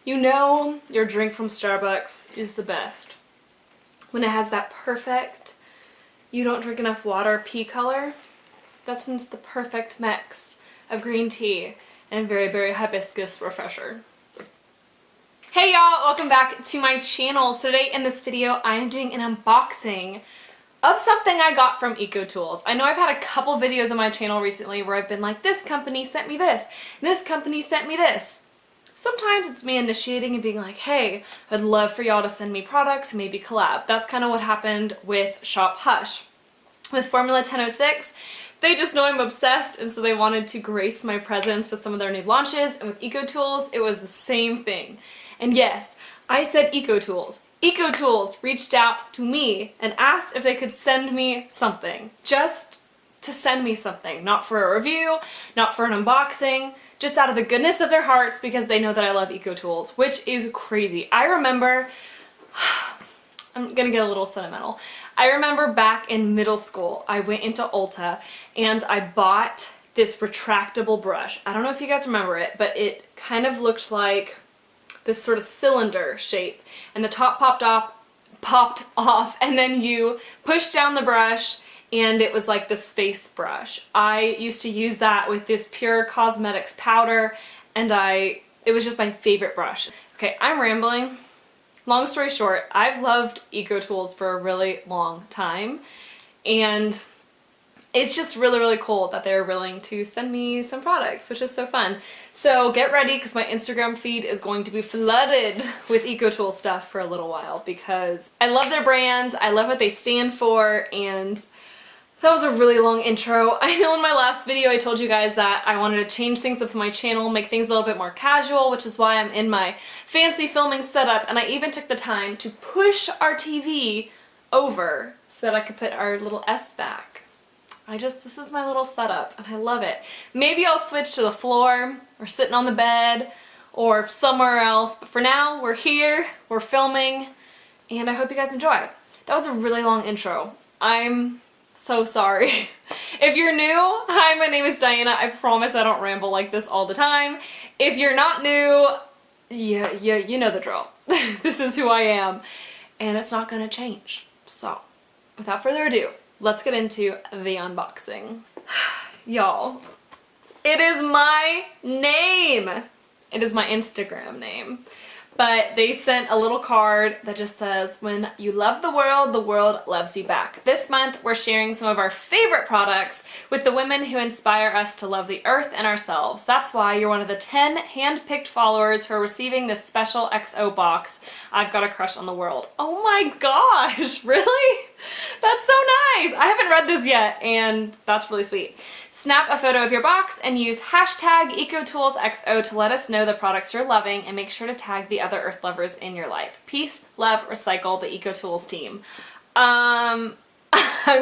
You know your drink from Starbucks is the best when it has that perfect, you don't drink enough water pea color. That's when it's the perfect mix of green tea and very, very hibiscus refresher. Hey y'all, welcome back to my channel. So today in this video I am doing an unboxing of something I got from EcoTools. I know I've had a couple videos on my channel recently where I've been like, this company sent me this company sent me this. Sometimes it's me initiating and being like, hey, I'd love for y'all to send me products and maybe collab. That's kind of what happened with Shop Hush. With Formula 1006, they just know I'm obsessed, and so they wanted to grace my presence with some of their new launches, and with EcoTools, it was the same thing. And yes, I said EcoTools. EcoTools reached out to me and asked if they could send me something. Just to send me something. Not for a review, not for an unboxing, just out of the goodness of their hearts because they know that I love EcoTools, which is crazy. I remember, I'm gonna get a little sentimental. I remember back in middle school, I went into Ulta and I bought this retractable brush. I don't know if you guys remember it, but it kind of looked like this sort of cylinder shape, and the top popped off, and then you push down the brush and it was like this face brush. I used to use that with this Pure Cosmetics powder, and it was just my favorite brush. Okay, I'm rambling. Long story short, I've loved EcoTools for a really long time, and it's just really, really cool that they're willing to send me some products, which is so fun. So get ready, because my Instagram feed is going to be flooded with EcoTools stuff for a little while, because I love their brand, I love what they stand for, and that was a really long intro. I know in my last video I told you guys that I wanted to change things up on my channel, make things a little bit more casual, which is why I'm in my fancy filming setup, and I even took the time to push our TV over so that I could put our little S back. This is my little setup and I love it. Maybe I'll switch to the floor or sitting on the bed or somewhere else, but for now we're here, we're filming, and I hope you guys enjoy. That was a really long intro. I'm so sorry. If you're new, hi, my name is Diana. I promise I don't ramble like this all the time. If you're not new, yeah, you know the drill. This is who I am, and it's not gonna change. So, without further ado, let's get into the unboxing. Y'all, it is my name. It is my Instagram name. But they sent a little card that just says, when you love the world loves you back. This month, we're sharing some of our favorite products with the women who inspire us to love the earth and ourselves. That's why you're one of the 10 hand-picked followers who are receiving this special XO box. I've got a crush on the world. Oh my gosh, really? That's so nice. I haven't read this yet, and that's really sweet. Snap a photo of your box and use hashtag EcoToolsXO to let us know the products you're loving, and make sure to tag the other earth lovers in your life. Peace, love, recycle, the EcoTools team. I'm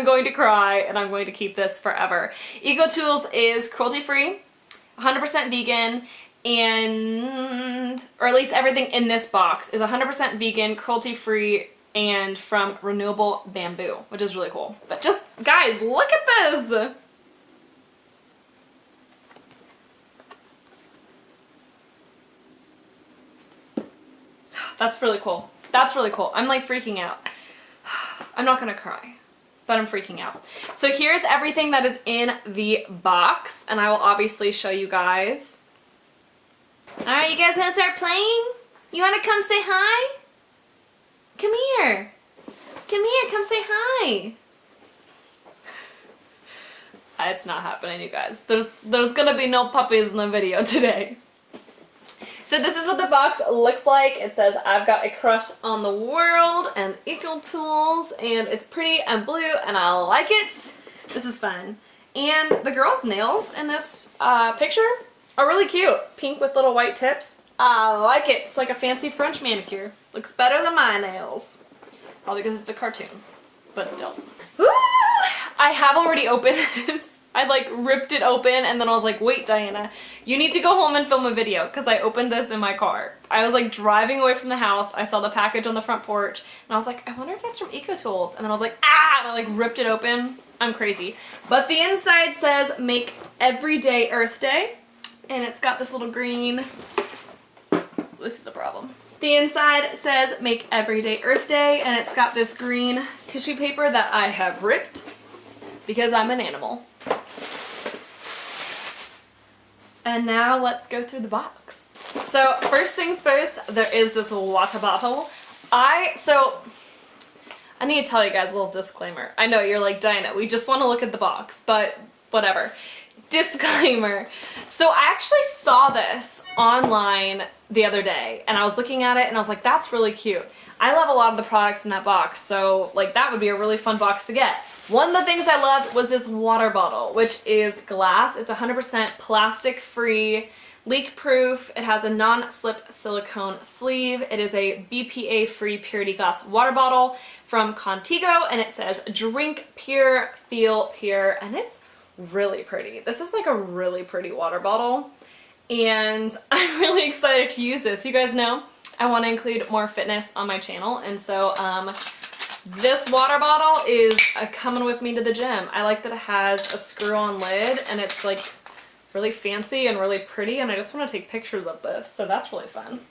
going to cry, and I'm going to keep this forever. EcoTools is cruelty-free, 100% vegan, or at least everything in this box is 100% vegan, cruelty-free, and from renewable bamboo, which is really cool. But just, guys, look at this! That's really cool. That's really cool. I'm like freaking out. I'm not gonna cry, but I'm freaking out. So here's everything that is in the box, and I will obviously show you guys. Alright, you guys wanna start playing? You wanna come say hi? Come here. Come here, come say hi. It's not happening, you guys. There's gonna be no puppies in the video today. So this is what the box looks like. It says, I've got a crush on the world and EcoTools, and it's pretty and blue, and I like it. This is fun. And the girl's nails in this picture are really cute. Pink with little white tips. I like it. It's like a fancy French manicure. Looks better than my nails. Probably because it's a cartoon, but still. Woo! I have already opened this. I like ripped it open, and then I was like, wait, Diana, you need to go home and film a video, because I opened this in my car. I was like driving away from the house, I saw the package on the front porch, and I was like, I wonder if that's from EcoTools. And then I was like, ah, and I like ripped it open. I'm crazy. But the inside says, make every day Earth Day, and it's got this little green this is a problem. The inside says Make Everyday Earth Day, and it's got this green tissue paper that I have ripped because I'm an animal. And now let's go through the box. So first things first, there is this water bottle. I need to tell you guys a little disclaimer. I know you're like, Diana, we just want to look at the box, but whatever. Disclaimer. So I actually saw this online the other day and I was looking at it and I was like, that's really cute. I love a lot of the products in that box, so like that would be a really fun box to get. One of the things I loved was this water bottle, which is glass. It's 100% plastic free, leak proof. It has a non-slip silicone sleeve. It is a BPA free purity glass water bottle from Contigo, and it says drink pure, feel pure, and it's really pretty. This is like a really pretty water bottle, and I'm really excited to use this. You guys know I want to include more fitness on my channel, and so this water bottle is coming with me to the gym. I like that it has a screw-on lid and it's like really fancy and really pretty, and I just want to take pictures of this, so that's really fun.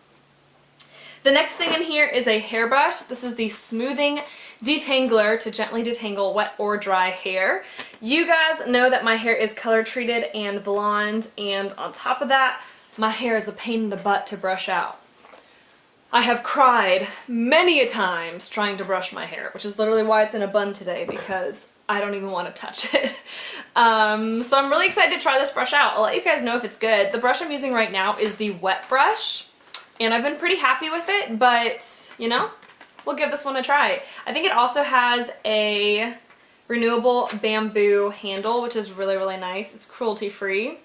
The next thing in here is a hairbrush. This is the Smoothing Detangler to gently detangle wet or dry hair. You guys know that my hair is color treated and blonde, and on top of that, my hair is a pain in the butt to brush out. I have cried many a times trying to brush my hair, which is literally why it's in a bun today, because I don't even want to touch it. So I'm really excited to try this brush out. I'll let you guys know if it's good. The brush I'm using right now is the wet brush, and I've been pretty happy with it, but you know, we'll give this one a try. I think it also has a renewable bamboo handle, which is really, really nice. It's cruelty free.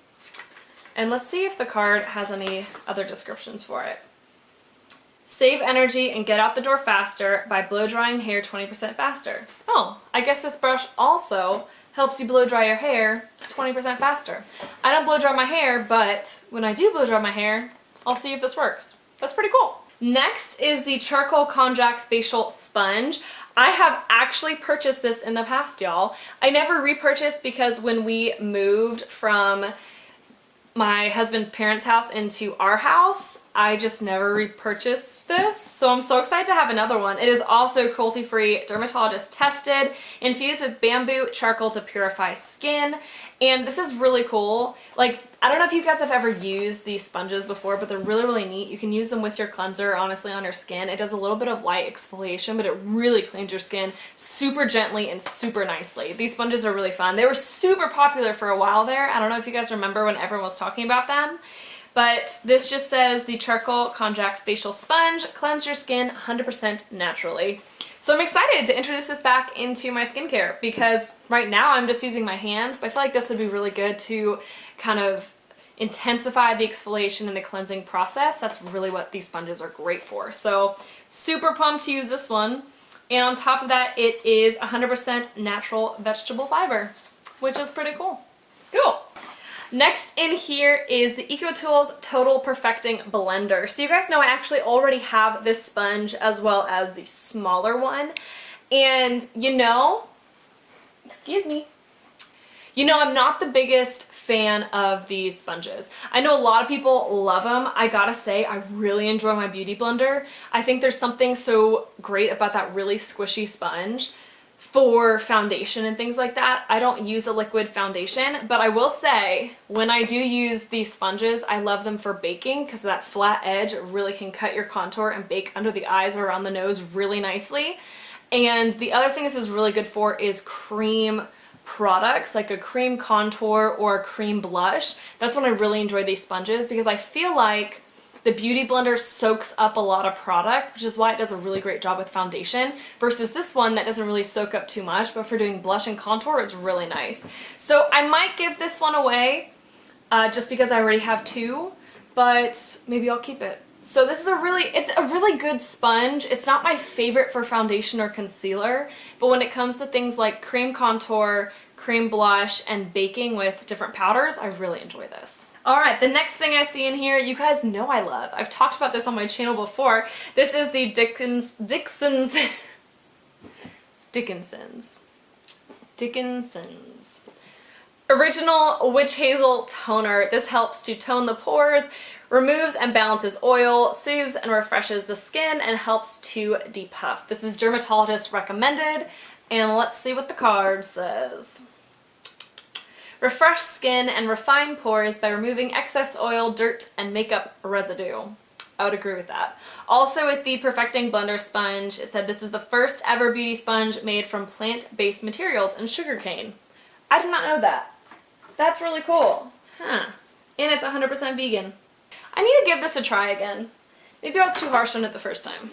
And let's see if the card has any other descriptions for it. Save energy and get out the door faster by blow drying hair 20% faster. Oh, I guess this brush also helps you blow dry your hair 20% faster. I don't blow dry my hair, but when I do blow dry my hair, I'll see if this works. That's pretty cool. Next is the Charcoal Konjac Facial Sponge. I have actually purchased this in the past, y'all. I never repurchased because when we moved from my husband's parents' house into our house, I just never repurchased this, so I'm so excited to have another one. It is also cruelty-free, dermatologist tested, infused with bamboo charcoal to purify skin, and this is really cool. Like, I don't know if you guys have ever used these sponges before, but they're really, really neat. You can use them with your cleanser, honestly, on your skin. It does a little bit of light exfoliation, but it really cleans your skin super gently and super nicely. These sponges are really fun. They were super popular for a while there. I don't know if you guys remember when everyone was talking about them. But this just says the Charcoal Konjac Facial Sponge, cleanse your skin 100% naturally. So I'm excited to introduce this back into my skincare because right now I'm just using my hands, but I feel like this would be really good to kind of intensify the exfoliation and the cleansing process. That's really what these sponges are great for. So super pumped to use this one. And on top of that, it is 100% natural vegetable fiber, which is pretty cool. Cool. Next in here is the EcoTools Total Perfecting Blender. So you guys know I actually already have this sponge as well as the smaller one. And you know, excuse me, you know I'm not the biggest fan of these sponges. I know a lot of people love them. I gotta say, I really enjoy my beauty blender. I think there's something so great about that really squishy sponge. For foundation and things like that, I don't use a liquid foundation, but I will say when I do use these sponges, I love them for baking because that flat edge really can cut your contour and bake under the eyes or around the nose really nicely. And the other thing this is really good for is cream products, like a cream contour or a cream blush. That's when I really enjoy these sponges because I feel like the Beauty Blender soaks up a lot of product, which is why it does a really great job with foundation, versus this one that doesn't really soak up too much, but for doing blush and contour, it's really nice. So I might give this one away just because I already have two, but maybe I'll keep it. So this is it's a really good sponge. It's not my favorite for foundation or concealer, but when it comes to things like cream contour, cream blush, and baking with different powders, I really enjoy this. Alright, the next thing I see in here, you guys know I love. I've talked about this on my channel before. This is the Dickinsons Original Witch Hazel Toner. This helps to tone the pores, Removes and balances oil, soothes and refreshes the skin, and helps to depuff. This is dermatologist recommended, and let's see what the card says. Refresh skin and refine pores by removing excess oil, dirt, and makeup residue. I would agree with that. Also with the Perfecting Blender Sponge, it said this is the first ever beauty sponge made from plant-based materials and sugarcane. I did not know that. That's really cool. Huh. And it's 100% vegan. I need to give this a try again. Maybe I was too harsh on it the first time.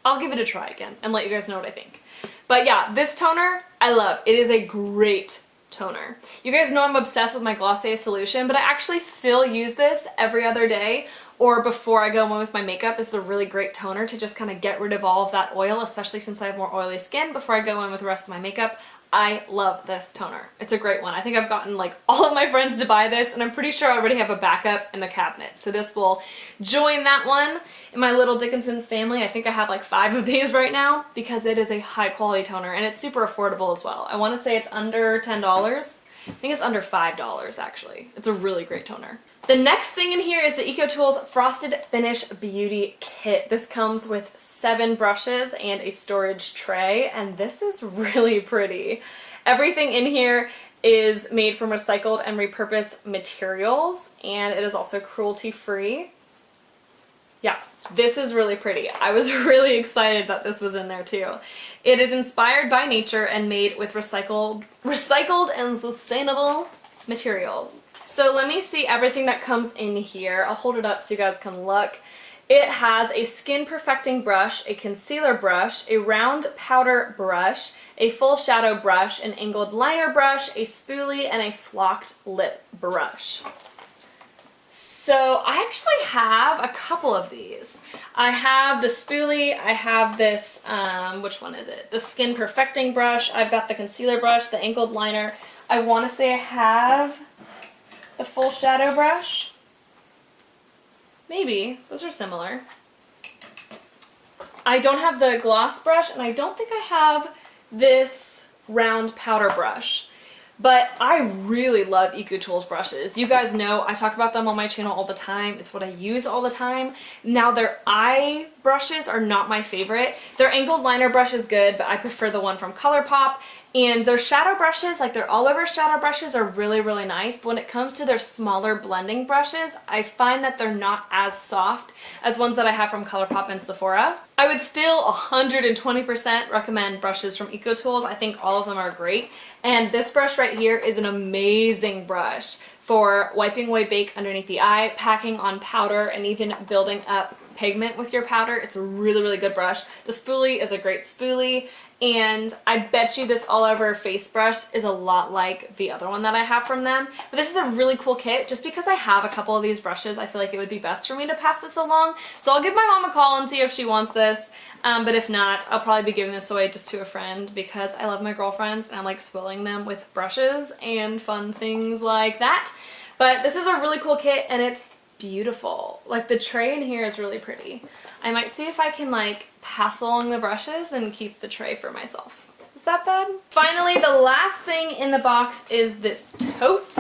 I'll give it a try again and let you guys know what I think. But yeah, this toner, I love. It is a great toner. You guys know I'm obsessed with my Glossier solution, but I actually still use this every other day or before I go in with my makeup. This is a really great toner to just kind of get rid of all of that oil, especially since I have more oily skin, before I go in with the rest of my makeup. I love this toner. It's a great one. I think I've gotten like all of my friends to buy this, and I'm pretty sure I already have a backup in the cabinet. So this will join that one in my little Dickinsons family. I think I have like 5 of these right now because it is a high quality toner and it's super affordable as well. I want to say it's under $10. I think it's under $5 actually. It's a really great toner. The next thing in here is the EcoTools Frosted Finish Beauty Kit. This comes with 7 brushes and a storage tray, and this is really pretty. Everything in here is made from recycled and repurposed materials, and it is also cruelty-free. Yeah, this is really pretty. I was really excited that this was in there too. It is inspired by nature and made with recycled and sustainable materials. So let me see everything that comes in here. I'll hold it up so you guys can look. It has a skin perfecting brush, a concealer brush, a round powder brush, a full shadow brush, an angled liner brush, a spoolie, and a flocked lip brush. So I actually have a couple of these. I have the spoolie, I have this, which one is it? The skin perfecting brush, I've got the concealer brush, the angled liner. I want to say I have the full shadow brush. Maybe. Those are similar. I don't have the gloss brush, and I don't think I have this round powder brush. But I really love EcoTools brushes. You guys know I talk about them on my channel all the time. It's what I use all the time. Now their eye brushes are not my favorite. Their angled liner brush is good, but I prefer the one from ColourPop. And their shadow brushes, like their all over shadow brushes, are really, really nice. But when it comes to their smaller blending brushes, I find that they're not as soft as ones that I have from ColourPop and Sephora. I would still 120% recommend brushes from EcoTools. I think all of them are great. And this brush right here is an amazing brush for wiping away bake underneath the eye, packing on powder, and even building up pigment with your powder. It's a really, really good brush. The spoolie is a great spoolie. And I bet you this all over face brush is a lot like the other one that I have from them. But this is a really cool kit. Just because I have a couple of these brushes, I feel like it would be best for me to pass this along. So I'll give my mom a call and see if she wants this. But if not, I'll probably be giving this away just to a friend because I love my girlfriends and I like spoiling them with brushes and fun things like that. But this is a really cool kit and it's beautiful. Like the tray in here is really pretty. I might see if I can like pass along the brushes and keep the tray for myself. Is that bad? Finally, the last thing in the box is this tote.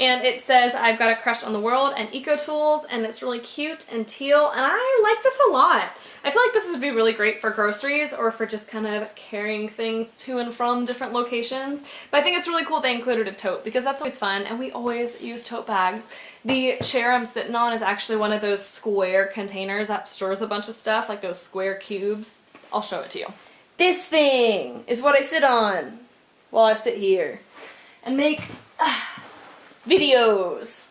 And it says, I've got a crush on the world and EcoTools, and it's really cute and teal, and I like this a lot. I feel like this would be really great for groceries or for just kind of carrying things to and from different locations. But I think it's really cool they included a tote because that's always fun, and we always use tote bags. The chair I'm sitting on is actually one of those square containers that stores a bunch of stuff, like those square cubes. I'll show it to you. This thing is what I sit on while I sit here and make videos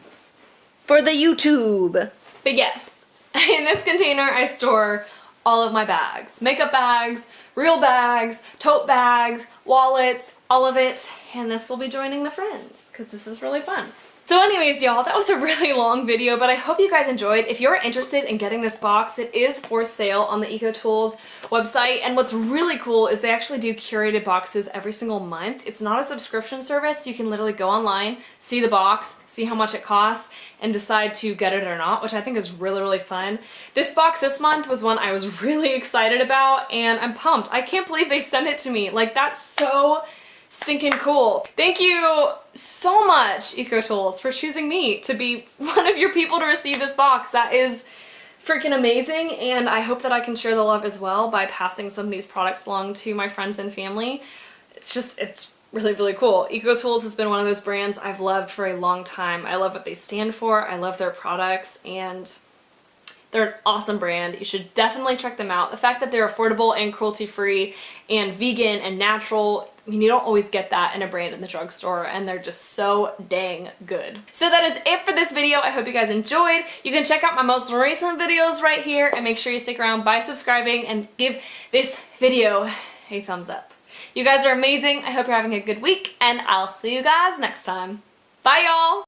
for the YouTube. But yes, in this container I store all of my bags. Makeup bags, real bags, tote bags, wallets, all of it. And this will be joining the friends because this is really fun. So anyways, y'all, that was a really long video, but I hope you guys enjoyed. If you're interested in getting this box, it is for sale on the EcoTools website. And what's really cool is they actually do curated boxes every single month. It's not a subscription service. You can literally go online, see the box, see how much it costs, and decide to get it or not, which I think is really, really fun. This box this month was one I was really excited about, and I'm pumped. I can't believe they sent it to me. Like, that's so stinking cool. Thank you so much, EcoTools, for choosing me to be one of your people to receive this box. That is freaking amazing, and I hope that I can share the love as well by passing some of these products along to my friends and family. It's really, really cool. EcoTools has been one of those brands I've loved for a long time. I love what they stand for, I love their products, and they're an awesome brand. You should definitely check them out. The fact that they're affordable and cruelty-free and vegan and natural, I mean, you don't always get that in a brand in the drugstore, and they're just so dang good. So that is it for this video. I hope you guys enjoyed. You can check out my most recent videos right here, and make sure you stick around by subscribing and give this video a thumbs up. You guys are amazing. I hope you're having a good week, and I'll see you guys next time. Bye, y'all!